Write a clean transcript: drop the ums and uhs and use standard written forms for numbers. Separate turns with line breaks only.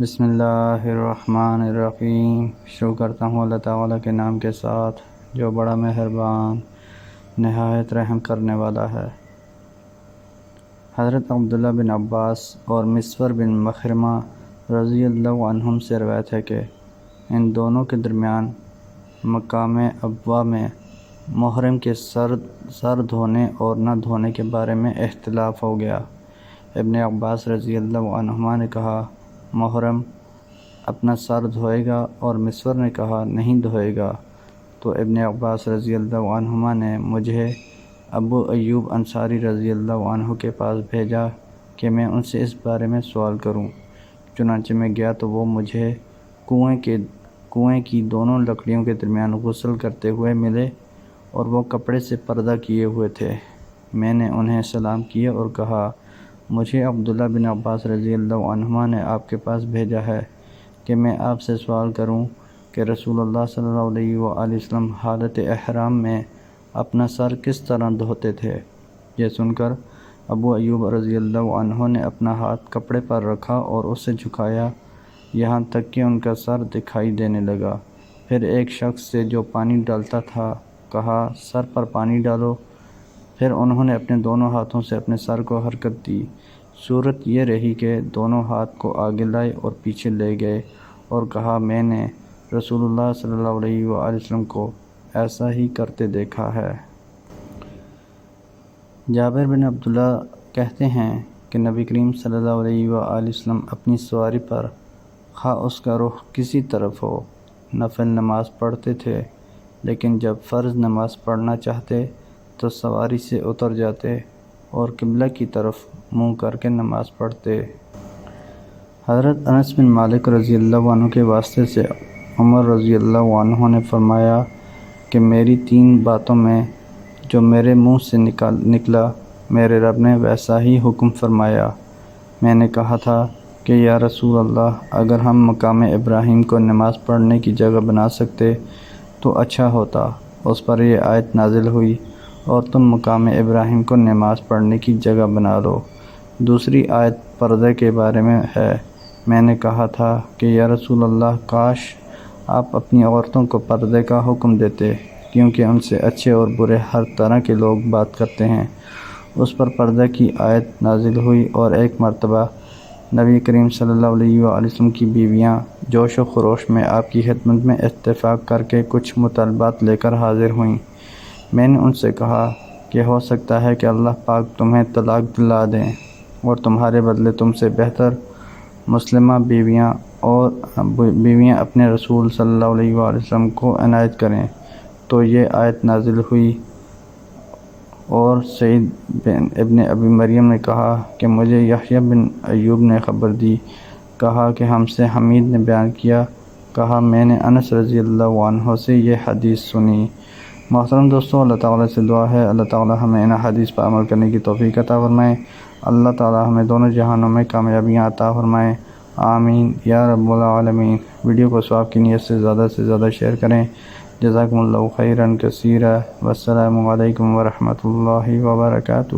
بسم اللہ الرحمن الرحیم۔ شروع کرتا ہوں اللہ تعالیٰ کے نام کے ساتھ جو بڑا مہربان نہایت رحم کرنے والا ہے۔ حضرت عبداللہ بن عباس اور مسور بن مخرمہ رضی اللہ عنہم سے روایت ہے کہ ان دونوں کے درمیان مقام ابوا میں محرم کے سر دھونے اور نہ دھونے کے بارے میں اختلاف ہو گیا۔ ابن عباس رضی اللہ عنہما نے کہا محرم اپنا سر دھوئے گا، اور مسور نے کہا نہیں دھوئے گا۔ تو ابن عباس رضی اللہ عنہما نے مجھے ابو ایوب انصاری رضی اللہ عنہ کے پاس بھیجا کہ میں ان سے اس بارے میں سوال کروں۔ چنانچہ میں گیا تو وہ مجھے کنویں کی دونوں لکڑیوں کے درمیان غسل کرتے ہوئے ملے، اور وہ کپڑے سے پردہ کیے ہوئے تھے۔ میں نے انہیں سلام کیا اور کہا مجھے عبداللہ بن عباس رضی اللہ عنہما نے آپ کے پاس بھیجا ہے کہ میں آپ سے سوال کروں کہ رسول اللہ صلی اللہ علیہ وآلہ وسلم حالت احرام میں اپنا سر کس طرح دھوتے تھے۔ یہ سن کر ابو ایوب رضی اللہ عنہ نے اپنا ہاتھ کپڑے پر رکھا اور اسے جھکایا یہاں تک کہ ان کا سر دکھائی دینے لگا۔ پھر ایک شخص سے جو پانی ڈالتا تھا کہا سر پر پانی ڈالو۔ پھر انہوں نے اپنے دونوں ہاتھوں سے اپنے سر کو حرکت دی۔ صورت یہ رہی کہ دونوں ہاتھ کو آگے لائے اور پیچھے لے گئے اور کہا میں نے رسول اللہ صلی اللہ علیہ وآلہ وسلم کو ایسا ہی کرتے دیکھا ہے۔ جابر بن عبداللہ کہتے ہیں کہ نبی کریم صلی اللہ علیہ وآلہ وسلم اپنی سواری پر خواہ اس کا رخ کسی طرف ہو نفل نماز پڑھتے تھے، لیکن جب فرض نماز پڑھنا چاہتے تو سواری سے اتر جاتے اور قبلہ کی طرف منہ کر کے نماز پڑھتے۔ حضرت انس بن مالک رضی اللہ عنہ کے واسطے سے عمر رضی اللہ عنہ نے فرمایا کہ میری 3 باتوں میں جو میرے منہ سے نکلا میرے رب نے ویسا ہی حکم فرمایا۔ میں نے کہا تھا کہ یا رسول اللہ اگر ہم مقام ابراہیم کو نماز پڑھنے کی جگہ بنا سکتے تو اچھا ہوتا۔ اس پر یہ آیت نازل ہوئی اور تم مقام ابراہیم کو نماز پڑھنے کی جگہ بنا لو۔ دوسری آیت پردے کے بارے میں ہے۔ میں نے کہا تھا کہ یا رسول اللہ کاش آپ اپنی عورتوں کو پردے کا حکم دیتے، کیونکہ ان سے اچھے اور برے ہر طرح کے لوگ بات کرتے ہیں۔ اس پر پردہ کی آیت نازل ہوئی اور ایک مرتبہ نبی کریم صلی اللہ علیہ وآلہ وسلم کی بیویاں جوش و خروش میں آپ کی خدمت میں اتفاق کر کے کچھ مطالبات لے کر حاضر ہوئیں۔ میں نے ان سے کہا کہ ہو سکتا ہے کہ اللہ پاک تمہیں طلاق دلا دیں اور تمہارے بدلے تم سے بہتر مسلمہ بیویاں اپنے رسول صلی اللہ علیہ وآلہ وسلم کو عنایت کریں۔ تو یہ آیت نازل ہوئی اور سعید بن ابن ابی مریم نے کہا کہ مجھے یحییٰ بن ایوب نے خبر دی، کہا کہ ہم سے حمید نے بیان کیا، کہا میں نے انس رضی اللہ عنہ سے یہ حدیث سنی۔ محترم دوستو، اللہ تعالیٰ سے دعا ہے اللہ تعالیٰ ہمیں ان حدیث پر عمل کرنے کی توفیق عطا فرمائے۔ اللہ تعالیٰ ہمیں دونوں جہانوں میں کامیابیاں عطا فرمائے، آمین یا رب العالمین۔ ویڈیو کو ثواب کی نیت سے زیادہ شیئر کریں۔ جزاکم اللہ خیرا کثیرا، والسلام علیکم ورحمۃ اللہ وبرکاتہ۔